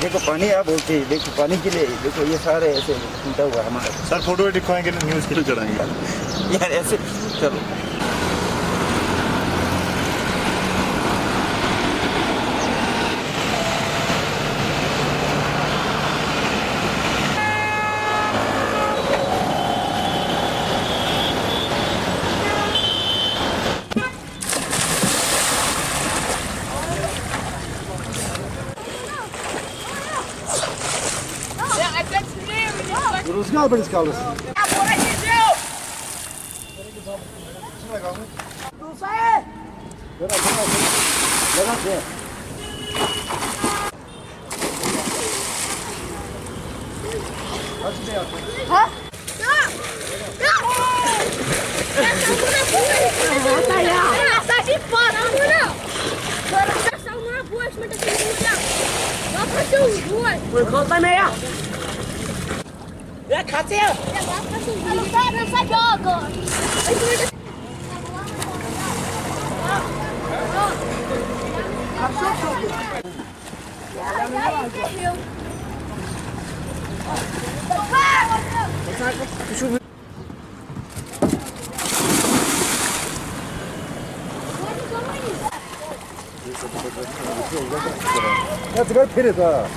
देखो पानी आप बोलते हैं, देखो पानी के लिए देखो ये सारे ऐसे टूटा हुआ है हमारा। सर फोटो दिखाएंगे न्यूज़ के लिए चढ़ाएंगे यार ऐसे चलो। Rusgal beniz kalır. Ya खाते हो? Ya tıkar peri daha.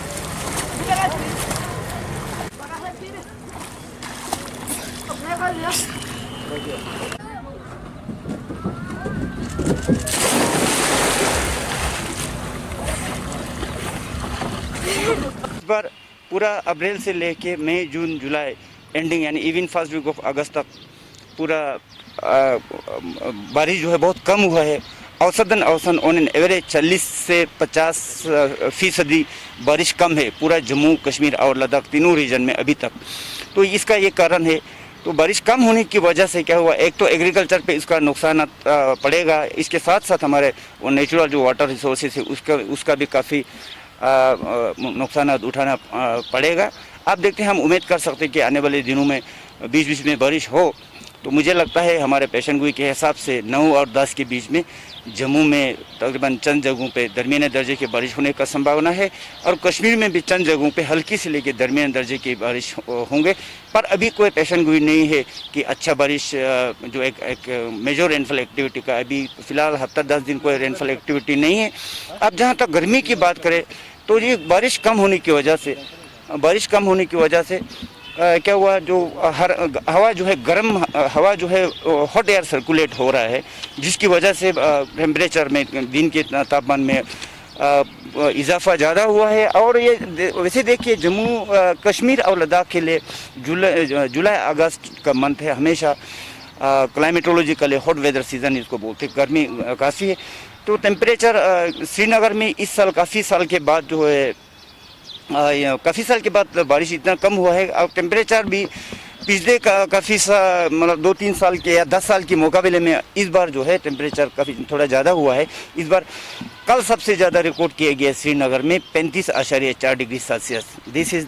इस बार पूरा अप्रैल से लेके मई जून जुलाई एंडिंग यानी इवन फर्स्ट वीक ऑफ अगस्त तक पूरा बारिश जो है बहुत कम हुआ है। औसतन ऑन एन एवरेज 40 से 50% बारिश कम है पूरा जम्मू कश्मीर और लद्दाख तीनों रीजन में अभी तक। तो इसका ये कारण है। तो बारिश कम होने की वजह से क्या हुआ, एक तो एग्रीकल्चर पे इसका नुकसान पड़ेगा, इसके साथ साथ हमारे वो नेचुरल जो वाटर रिसोर्सेज है उसका भी काफ़ी नुकसान उठाना पड़ेगा। आप देखते हैं, हम उम्मीद कर सकते हैं कि आने वाले दिनों में बीच बीच में बारिश हो। तो मुझे लगता है हमारे पेशन गोई के हिसाब से 9 और 10 के बीच में जम्मू में तकरीबन चंद जगहों पे दरमियाने दर्जे की बारिश होने का संभावना है और कश्मीर में भी चंद जगहों पे हल्की से लेकर दरमियाने दर्जे की बारिश होंगे। पर अभी कोई पेशन गोई नहीं है कि अच्छा बारिश जो एक मेजर रेनफॉल एक्टिविटी का अभी फ़िलहाल हफ्ता 10 दिन कोई रेनफॉल एक्टिविटी नहीं है। अब जहाँ तक गर्मी की बात करें तो ये बारिश कम होने की वजह से क्या हुआ, जो हवा जो है गर्म हवा जो है हॉट एयर सर्कुलेट हो रहा है, जिसकी वजह से टेम्परेचर में दिन के तापमान में इजाफा ज़्यादा हुआ है। और ये वैसे देखिए जम्मू कश्मीर और लद्दाख के लिए जुलाई अगस्त का मंथ है, हमेशा क्लाइमेटोलॉजिकली हॉट वेदर सीज़न इसको बोलते हैं, गर्मी काफ़ी है। तो टेम्परेचर श्रीनगर में इस साल काफ़ी साल के बाद बारिश इतना कम हुआ है और टेम्परेचर भी पिछले काफ़ी मतलब 2-3 साल के या 10 साल के मुकाबले में इस बार जो है टेम्परेचर काफ़ी थोड़ा ज़्यादा हुआ है। इस बार कल सबसे ज़्यादा रिकॉर्ड किया गया श्रीनगर में 35.4 degree Celsius. This is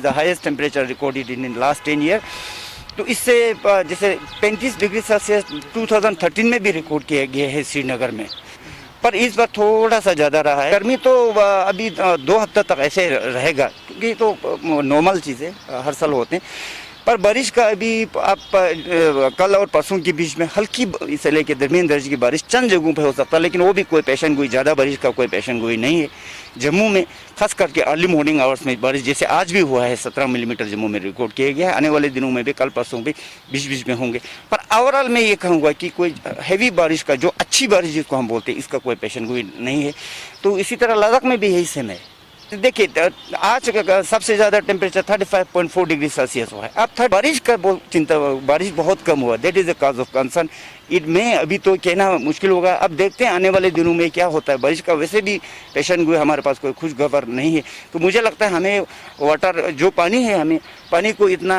the highest temperature recorded in last 10 year. तो इससे जैसे 35 डिग्री सेल्सियस 2013 में भी रिकॉर्ड किया गया है श्रीनगर में, पर इस बार थोड़ा सा ज़्यादा रहा है। गर्मी तो अभी 2 हफ्ते तक ऐसे रहेगा क्योंकि तो नॉर्मल चीज़ें हर साल होते हैं। पर बारिश का अभी आप कल और परसों के बीच में हल्की इसे लेके दरमियान दर्जे की बारिश चंद जगहों पे हो सकता है, लेकिन वो भी कोई पेशन गोई, ज़्यादा बारिश का कोई पेशन गोई नहीं है। जम्मू में खास करके अर्ली मॉर्निंग आवर्स में बारिश जैसे आज भी हुआ है 17 मिलीमीटर जम्मू में रिकॉर्ड किया गया है। आने वाले दिनों में भी कल परसों भी बीच बीच में होंगे। पर ओवरऑल मैं ये कहूँगा कि कोई हैवी बारिश का, जो अच्छी बारिश जिसको हम बोलते हैं, इसका कोई पेशन गोई नहीं है। तो इसी तरह लद्दाख में भी यही सेम है। देखिए आज सबसे ज़्यादा टेम्परेचर 35.4 डिग्री सेल्सियस हुआ है। अब बारिश का बारिश बहुत कम हुआ, that is the cause of concern. में अभी तो कहना मुश्किल होगा। अब देखते हैं आने वाले दिनों में क्या होता है। बारिश का वैसे भी पेशन गोई हमारे पास कोई खुशखबर नहीं है। तो मुझे लगता है हमें वाटर जो पानी है, हमें पानी को इतना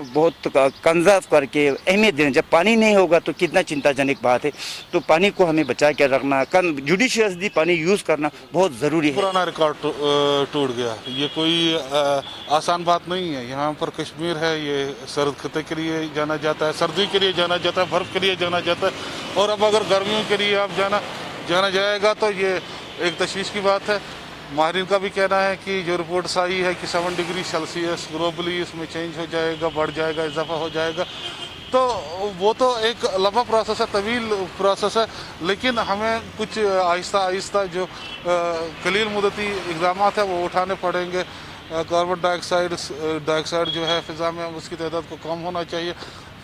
बहुत कंजर्व करके अहमियत देना। जब पानी नहीं होगा तो कितना चिंताजनक बात है। तो पानी को हमें बचा के रखना, जुडिशियसली पानी यूज़ करना बहुत ज़रूरी है। पुराना रिकॉर्ड टूट गया, ये कोई आसान बात नहीं है। यहाँ पर कश्मीर है, ये सर्द खत्े के लिए जाना जाता है, सर्दी के लिए जाना जाता है, बर्फ़ के लिए जाना जाता है। और अब अगर गर्मियों के लिए आप जाना जाएगा तो ये एक तशवीश की बात है। माहिरीन का भी कहना है कि जो रिपोर्ट्स आई है कि 7 डिग्री सेल्सियस ग्लोबली इसमें चेंज हो जाएगा, बढ़ जाएगा, इजाफा हो जाएगा, तो वो तो एक लंबा प्रोसेस है, तवील प्रोसेस है, लेकिन हमें कुछ आहिस्ता आहिस्ता जो कलील मुद्दती इक़दाम है वो उठाने पड़ेंगे। कार्बन डाइऑक्साइड जो है फ़िज़ा में उसकी तादाद को कम होना चाहिए,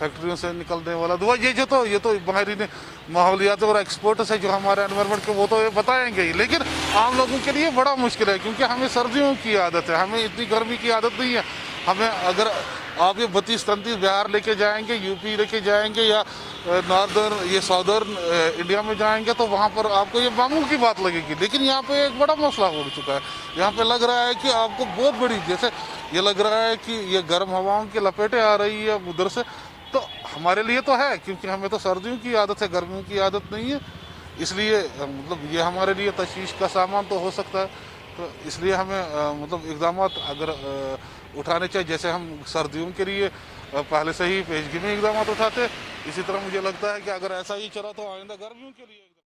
फैक्ट्रियों से निकलने वाला धुआं, ये तो माहिरीन माहौलियात और एक्सपर्ट्स है जो हमारे एनवायरनमेंट के, वो तो ये बताएंगे ही, लेकिन आम लोगों के लिए बड़ा मुश्किल है, क्योंकि हमें सर्दियों की आदत है, हमें इतनी गर्मी की आदत नहीं है। हमें अगर आप ये 32-33 बिहार लेके जाएंगे, यूपी लेके जाएंगे, या नॉर्दर्न ये साउदर्न इंडिया में जाएंगे, तो वहाँ पर आपको ये मामूल की बात लगेगी, लेकिन यहाँ पे एक बड़ा मसला हो चुका है। यहाँ पे लग रहा है कि आपको बहुत बड़ी, जैसे ये लग रहा है कि ये गर्म हवाओं की लपेटें आ रही है उधर से, तो हमारे लिए तो है, क्योंकि हमें तो सर्दियों की आदत है, गर्मियों की आदत नहीं है, इसलिए मतलब ये हमारे लिए तशवीश का सामान तो हो सकता है। तो इसलिए हमें मतलब इक़दाम अगर उठाने चाहिए, जैसे हम सर्दियों के लिए पहले से ही पेशगी में इक़दाम उठाते, इसी तरह मुझे लगता है कि अगर ऐसा ही चला तो आइंदा गर्मियों के लिए